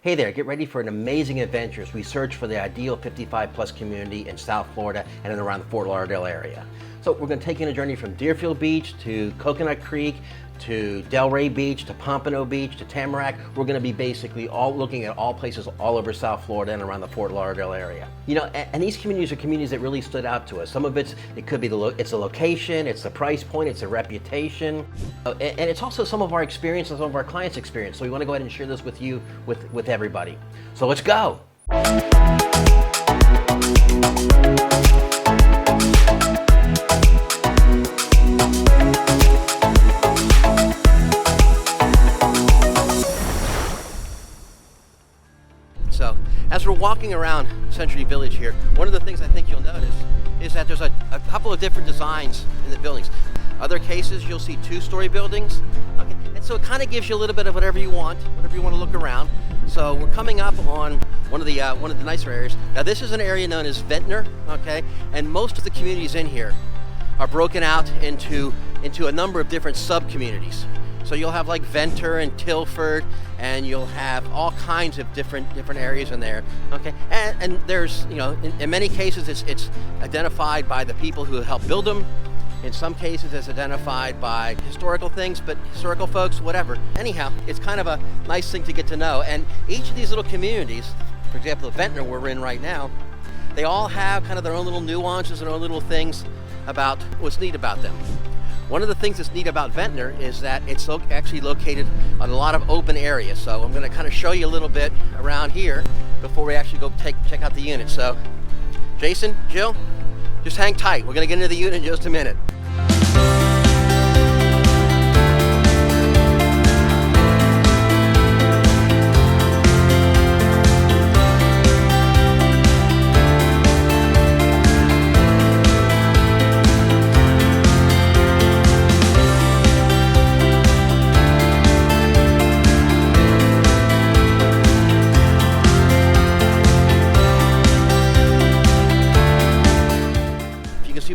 Hey there, get ready for an amazing adventure as we search for the ideal 55 plus community in South Florida and in around the Fort Lauderdale area. So we're going to take you on a journey from Deerfield Beach to Coconut Creek to Delray Beach to Pompano Beach to Tamarac. We're going to be basically all looking at all places all over South Florida and around the Fort Lauderdale area. You know, and these communities are communities that really stood out to us. Some of it could be it's the location, it's the price point, it's the reputation, and it's also some of our experience and some of our clients' experience. So we want to go ahead and share this with you, with everybody. So let's go. So, as we're walking around Century Village here, one of the things I think you'll notice is that there's a couple of different designs in the buildings. Other cases, you'll see two-story buildings, okay? And so it kind of gives you a little bit of whatever you want to look around. So we're coming up on one of the nicer areas. Now this is an area known as Ventnor, okay? And most of the communities in here are broken out into a number of different sub-communities. So you'll have like Venter and Tilford, and you'll have all kinds of different areas in there, okay? And there's, you know, in many cases it's identified by the people who helped build them. In some cases it's identified by historical things, but historical folks, whatever. Anyhow, it's kind of a nice thing to get to know. And each of these little communities, for example, the Ventnor we're in right now, they all have kind of their own little nuances and their own little things about what's neat about them. One of the things that's neat about Ventnor is that it's actually located on a lot of open areas. So I'm going to kind of show you a little bit around here before we actually go check out the unit. So Jason, Jill, just hang tight. We're going to get into the unit in just a minute.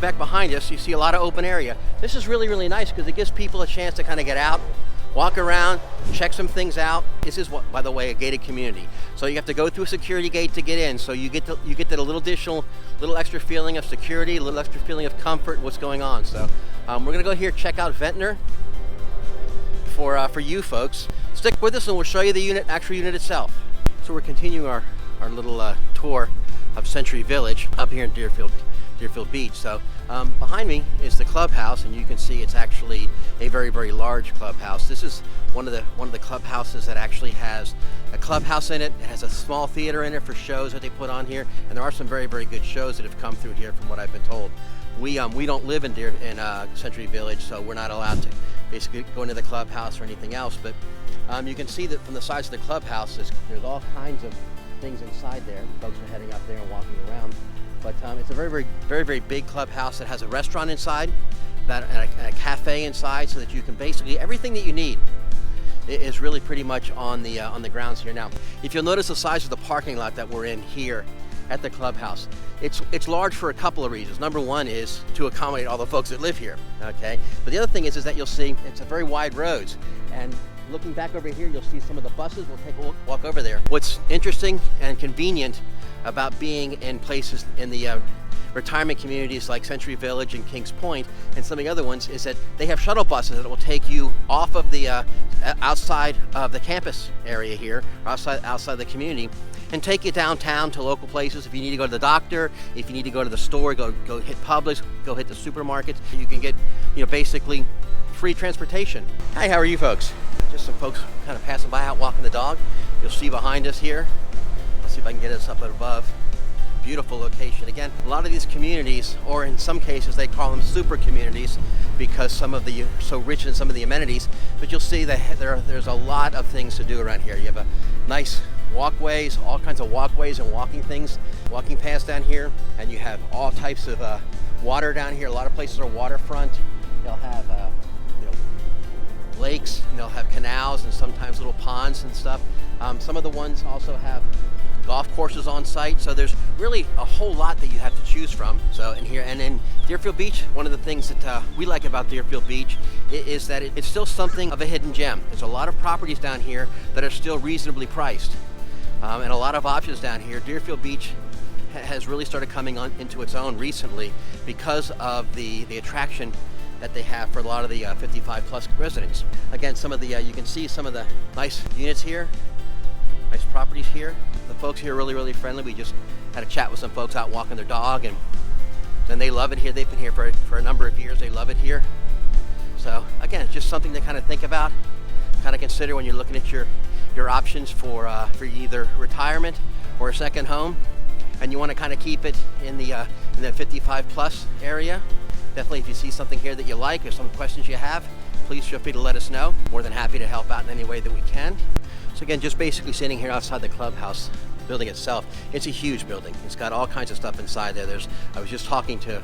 Back behind us, you see a lot of open area. This is really, really nice because it gives people a chance to kind of get out, walk around, check some things out. This is, by the way, a gated community. So you have to go through a security gate to get in. So you get that a little extra feeling of security, a little extra feeling of comfort, what's going on. So we're gonna go here, check out Ventnor for you folks. Stick with us and we'll show you the actual unit itself. So we're continuing our little tour of Century Village up here in Deerfield Beach. So behind me is the clubhouse, and you can see it's actually a very, very large clubhouse. This is one of the clubhouses that actually has a clubhouse in it. It has a small theater in it for shows that they put on here, and there are some very, very good shows that have come through here from what I've been told. We don't live in Century Village, so we're not allowed to basically go into the clubhouse or anything else, but you can see that from the sides of the clubhouse there's all kinds of things inside there. Folks are heading up there and walking around. But it's a very, very, very, very big clubhouse that has a restaurant inside, and a cafe inside, so that you can basically everything that you need is really pretty much on the grounds here. Now, if you'll notice the size of the parking lot that we're in here at the clubhouse, it's large for a couple of reasons. Number one is to accommodate all the folks that live here. Okay, but the other thing is that you'll see it's a very wide roads, and looking back over here, you'll see some of the buses. We'll take a walk over there. What's interesting and convenient about being in places in the retirement communities like Century Village and Kings Point and some of the other ones is that they have shuttle buses that will take you off of the outside of the campus area here, outside the community, and take you downtown to local places. If you need to go to the doctor, if you need to go to the store, go hit Publix, go hit the supermarkets, you can get, you know, basically free transportation. Hi, how are you folks? Just some folks kind of passing by out walking the dog. You'll see behind us here. See if I can get us up above. Beautiful location. Again, a lot of these communities, or in some cases they call them super communities because some of the so rich in some of the amenities, but you'll see that there's a lot of things to do around here. You have a nice walkways, all kinds of walkways and walking paths down here, and you have all types of water down here. A lot of places are waterfront. They'll have lakes, and they'll have canals and sometimes little ponds and stuff. Some of the ones also have golf courses on site, so there's really a whole lot that you have to choose from. So in here and in Deerfield Beach, one of the things that we like about Deerfield Beach is that it's still something of a hidden gem. There's a lot of properties down here that are still reasonably priced. and a lot of options down here. Deerfield Beach has really started coming on into its own recently because of the attraction that they have for a lot of the 55 plus residents. Again, some of the you can see some of the nice units here, nice properties here. The folks here are really friendly. We just had a chat with some folks out walking their dog, and they love it here. They've been here for a number of years. They love it here. So again, it's just something to kind of think about, kind of consider when you're looking at your options for either retirement or a second home, and you want to kind of keep it in the 55 plus area. Definitely, if you see something here that you like or some questions you have, please feel free to let us know. More than happy to help out in any way that we can. So again, just basically sitting here outside the clubhouse building itself. It's a huge building. It's got all kinds of stuff inside there. I was just talking to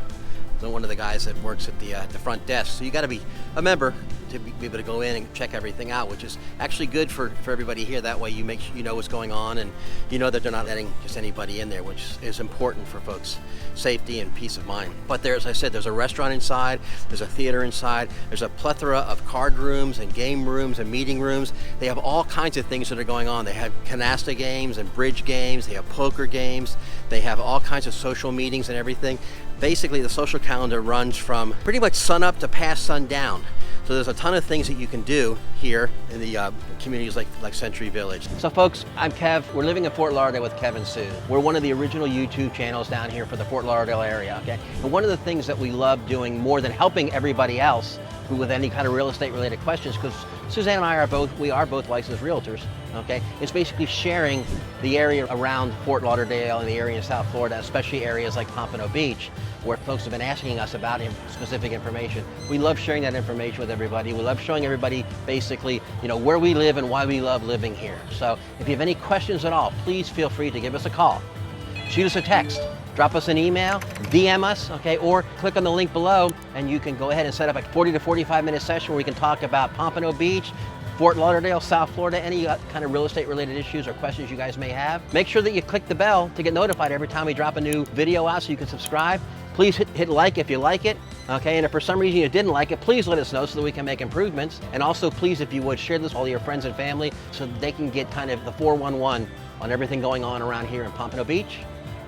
one of the guys that works at the front desk. So you got to be a member to be able to go in and check everything out, which is actually good for everybody here. That way you know what's going on, and you know that they're not letting just anybody in there, which is important for folks' safety and peace of mind. But as I said, there's a restaurant inside, there's a theater inside, there's a plethora of card rooms and game rooms and meeting rooms. They have all kinds of things that are going on. They have canasta games and bridge games, they have poker games, they have all kinds of social meetings and everything. Basically, the social calendar runs from pretty much sun up to past sundown. So there's a ton of things that you can do here in the communities like Century Village. So folks, I'm Kev. We're living in Fort Lauderdale with Kev&Suz. We're one of the original YouTube channels down here for the Fort Lauderdale area, okay? And one of the things that we love doing more than helping everybody else with any kind of real estate related questions, because Suzanne and I are both licensed realtors, okay? It's basically sharing the area around Fort Lauderdale and the area in South Florida, especially areas like Pompano Beach, where folks have been asking us about specific information. We love sharing that information with everybody. We love showing everybody basically, where we live and why we love living here. So if you have any questions at all, please feel free to give us a call, shoot us a text, drop us an email, DM us, okay, or click on the link below and you can go ahead and set up a 40 to 45 minute session where we can talk about Pompano Beach, Fort Lauderdale, South Florida, any kind of real estate related issues or questions you guys may have. Make sure that you click the bell to get notified every time we drop a new video out so you can subscribe. Please hit like if you like it, okay? And if for some reason you didn't like it, please let us know so that we can make improvements. And also, please, if you would, share this with all your friends and family so that they can get kind of the 411 on everything going on around here in Pompano Beach,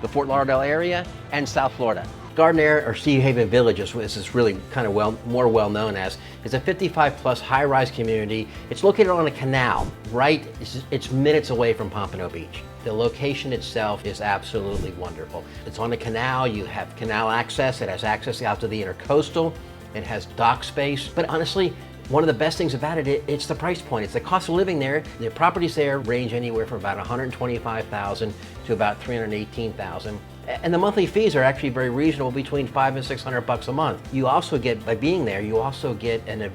the Fort Lauderdale area, and South Florida. Gardner or Sea Haven Village is really kind of more well known as. It's a 55 plus high-rise community. It's located on a canal, right? It's minutes away from Pompano Beach. The location itself is absolutely wonderful. It's on a canal, you have canal access, it has access out to the intercoastal, it has dock space, but honestly, one of the best things about it's the price point. It's the cost of living there. The properties there range anywhere from about $125,000 to about $318,000. And the monthly fees are actually very reasonable, between $500 and $600 a month. You also get, by being there, you also get a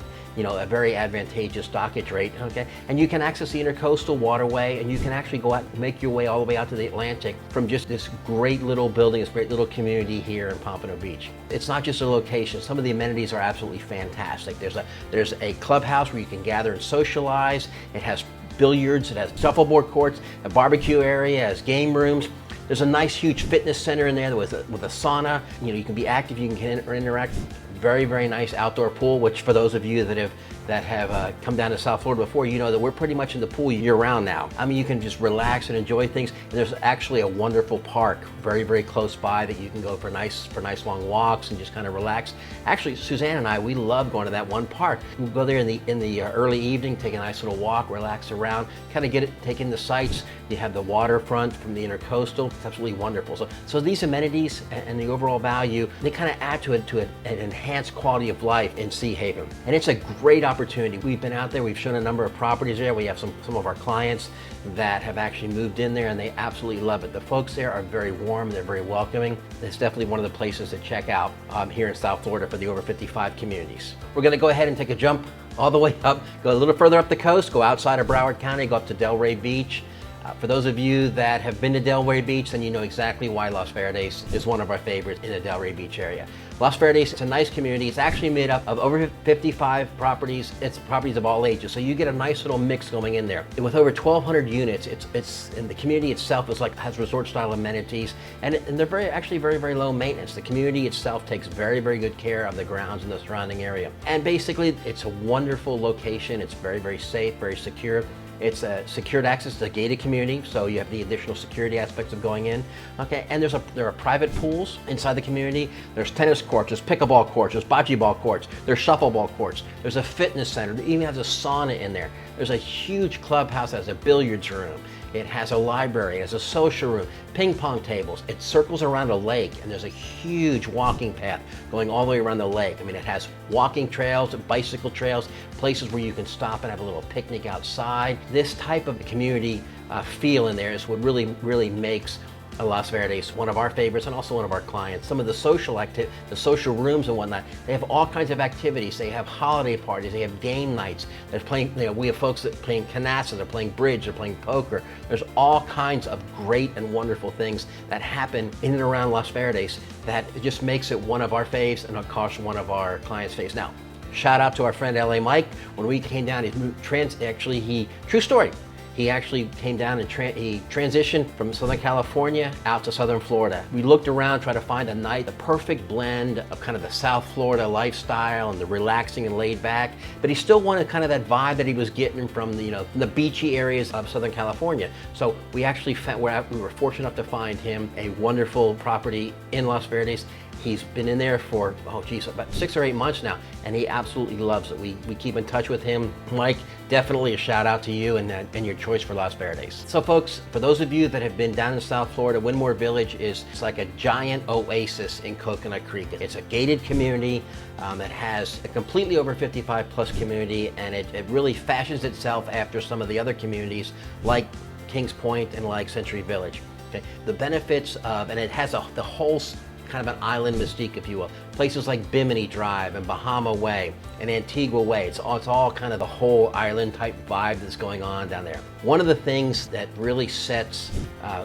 very advantageous dockage rate, okay? And you can access the intercoastal waterway, and you can actually go out and make your way all the way out to the Atlantic from just this great little building, this great little community here in Pompano Beach. It's not just a location. Some of the amenities are absolutely fantastic. There's a clubhouse where you can gather and socialize. It has billiards, it has shuffleboard courts, a barbecue area, it has game rooms. There's a nice huge fitness center in there with a sauna. You can be active, you can interact. Very, very nice outdoor pool, which for those of you that have come down to South Florida before, you know that we're pretty much in the pool year round now. I mean, you can just relax and enjoy things. And there's actually a wonderful park very, very close by that you can go for nice long walks and just kind of relax. Actually, Suzanne and I, we love going to that one park. We'll go there in the early evening, take a nice little walk, relax around, kind of take in the sights. You have the waterfront from the intercoastal. It's absolutely wonderful. So these amenities and the overall value, they kind of add to an enhanced quality of life in Sea Haven. And it's a great opportunity. We've been out there, we've shown a number of properties there. We have some of our clients that have actually moved in there and they absolutely love it. The folks there are very warm, they're very welcoming. It's definitely one of the places to check out here in South Florida for the over 55 communities. We're gonna go ahead and take a jump all the way up, go a little further up the coast, go outside of Broward County, go up to Delray Beach. For those of you that have been to Delray Beach, then you know exactly why Los Verdes is one of our favorites in the Delray Beach area. Los Verdes, it's a nice community. It's actually made up of over 55 properties. It's properties of all ages, so you get a nice little mix going in there. And with over 1,200 units, and the community itself has resort-style amenities, and they're actually very, very low maintenance. The community itself takes very, very good care of the grounds in the surrounding area. And basically, it's a wonderful location. It's very, very safe, very secure. It's a secured access to a gated community, so you have the additional security aspects of going in. Okay, and there are private pools inside the community. There's tennis courts, there's pickleball courts, there's bocce ball courts, there's shuffleball courts, there's a fitness center, it even has a sauna in there. There's a huge clubhouse that has a billiards room. It has a library, it has a social room, ping pong tables. It circles around a lake, and there's a huge walking path going all the way around the lake. I mean, it has walking trails, bicycle trails, places where you can stop and have a little picnic outside. This type of community feel in there is what really makes Los Verdes one of our favorites and also one of our clients. Some of the the social rooms and whatnot, they have all kinds of activities. They have holiday parties, they have game nights. They're playing, we have folks that are playing canasta, they're playing bridge, they're playing poker. There's all kinds of great and wonderful things that happen in and around Los Verdes that just makes it one of our faves and of course one of our clients' faves. Now, shout out to our friend LA Mike. When we came down, true story. He actually came down and he transitioned from Southern California out to Southern Florida. We looked around, tried to find the perfect blend of kind of the South Florida lifestyle and the relaxing and laid back, but he still wanted kind of that vibe that he was getting from the beachy areas of Southern California. So we actually we were fortunate enough to find him a wonderful property in Los Verdes. He's been in there for, about 6 or 8 months now, and he absolutely loves it. We keep in touch with him. Mike, definitely a shout out to you and your choice for Los Verdes. So folks, for those of you that have been down in South Florida, Winmore Village it's like a giant oasis in Coconut Creek. It's a gated community that has a completely over 55 plus community, and it really fashions itself after some of the other communities like Kings Point and like Century Village. Okay, the benefits of, and it has the whole kind of an island mystique, if you will. Places like Bimini Drive and Bahama Way and Antigua Way. It's all kind of the whole island type vibe that's going on down there. One of the things that really sets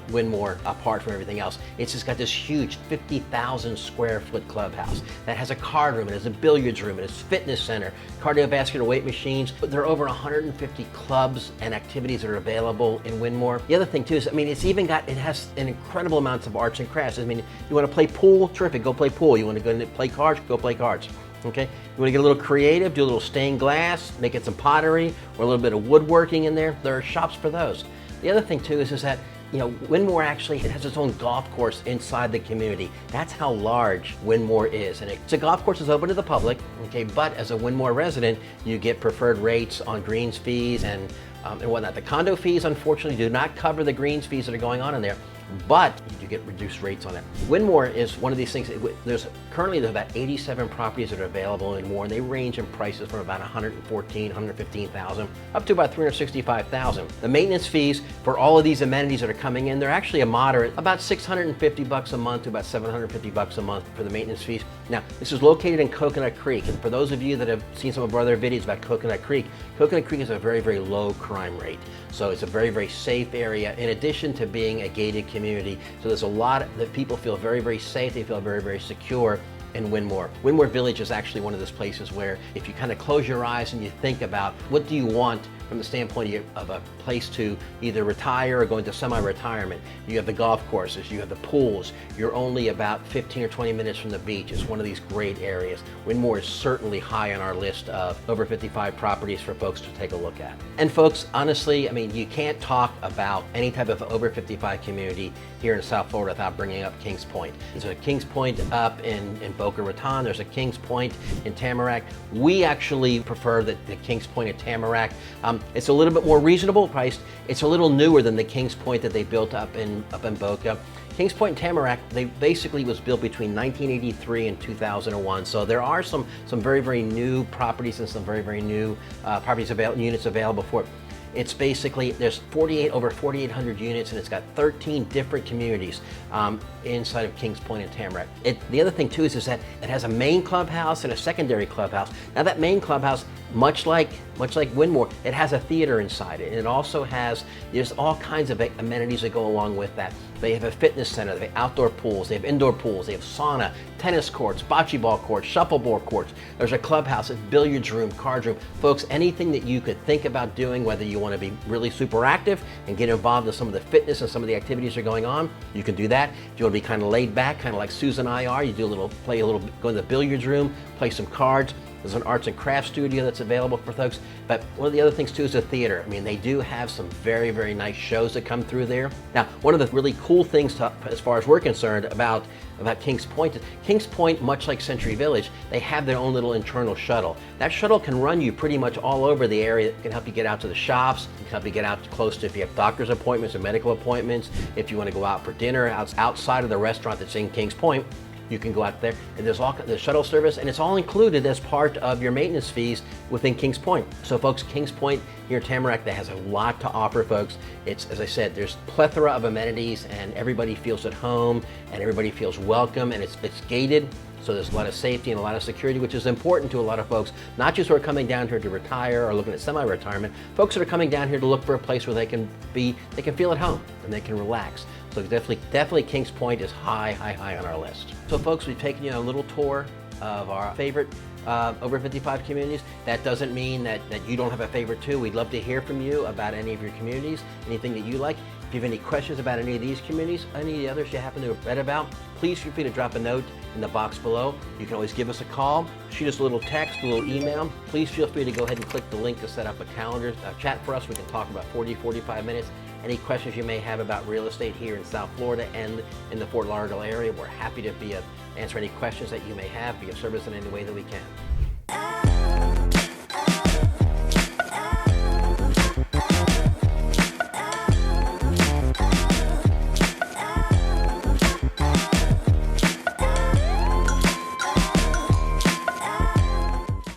Winmore apart from everything else, it's just got this huge 50,000 square foot clubhouse that has a card room, it has a billiards room, it has a fitness center, cardiovascular weight machines. There are over 150 clubs and activities that are available in Winmore. The other thing too is, it has an incredible amounts of arts and crafts. I mean, you want to play pool, terrific, go play pool. You want to go and play cards, go play cards. Okay, you want to get a little creative, do a little stained glass, make it some pottery or a little bit of woodworking in there. There are shops for those. The other thing too is that Winmore actually has its own golf course inside the community. That's how large Winmore is. And it's a golf course that's open to the public, okay, but as a Winmore resident, you get preferred rates on greens fees and whatnot. The condo fees, unfortunately, do not cover the greens fees that are going on in there, but you get reduced rates on it. Winmore is one of these things. There's about 87 properties that are available in Winmore, and they range in prices from about $114,000, $115,000 up to about $365,000. The maintenance fees for all of these amenities that are coming in, they're actually a moderate, about $650 a month to about $750 a month for the maintenance fees. Now, this is located in Coconut Creek, and for those of you that have seen some of our other videos about Coconut Creek is a very, very low crime rate. So it's a very, very safe area in addition to being a gated community. So there's a lot that people feel very, very safe. They feel very, very secure in Winmore. Winmore Village is actually one of those places where if you kind of close your eyes and you think about what do you want from the standpoint of a place to either retire or go into semi-retirement. You have the golf courses, you have the pools, you're only about 15 or 20 minutes from the beach. It's one of these great areas. Winmore is certainly high on our list of over 55 properties for folks to take a look at. And folks, honestly, you can't talk about any type of over 55 community here in South Florida without bringing up Kings Point. There's a Kings Point up in Boca Raton, there's a Kings Point in Tamarac. We actually prefer the Kings Point at Tamarac. It's a little bit more reasonable priced. It's a little newer than the Kings Point that they built up in Boca. Kings Point and Tamarac, they basically was built between 1983 and 2001. So there are some very, very new properties and some very, very new units available for it. It's basically, there's over 4,800 units, and it's got 13 different communities inside of Kings Point and Tamarac. The other thing too is that it has a main clubhouse and a secondary clubhouse. Now that main clubhouse, much like Winmore, it has a theater inside it, and it also there's all kinds of amenities that go along with that. They have a fitness center, they have outdoor pools, they have indoor pools, they have sauna, tennis courts, bocce ball courts, shuffleboard courts. There's a clubhouse, a billiards room, card room. Folks, anything that you could think about doing, whether you want to be really super active and get involved in some of the fitness and some of the activities that are going on, you can do that. If you want to be kind of laid back, kind of like Suz and I are, you go in the billiards room, play some cards. There's an arts and crafts studio that's available for folks. But one of the other things too is the theater. I mean, they do have some very, very nice shows that come through there. Now, one of the really cool things as far as we're concerned about Kings Point is Kings Point, much like Century Village, they have their own little internal shuttle. That shuttle can run you pretty much all over the area. It can help you get out to the shops, it can help you get out close to if you have doctor's appointments or medical appointments, if you want to go out for dinner outside of the restaurant that's in Kings Point. You can go out there, and there's shuttle service, and it's all included as part of your maintenance fees within Kings Point. So folks, Kings Point here in Tamarac, that has a lot to offer folks. It's, as I said, there's plethora of amenities, and everybody feels at home, and everybody feels welcome, and it's gated. So there's a lot of safety and a lot of security, which is important to a lot of folks, not just who are coming down here to retire or looking at semi-retirement, folks that are coming down here to look for a place where they can feel at home and they can relax. So definitely Kings Point is high on our list. So folks, we've taken you on a little tour of our favorite over 55 communities. That doesn't mean that you don't have a favorite too. We'd love to hear from you about any of your communities, anything that you like. If you have any questions about any of these communities, any of the others you happen to have read about, please feel free to drop a note in the box below. You can always give us a call, shoot us a little text, a little email. Please feel free to go ahead and click the link to set up a calendar chat for us. We can talk about 45 minutes. Any questions you may have about real estate here in South Florida and in the Fort Lauderdale area, we're happy to answer any questions that you may have, be of service in any way that we can.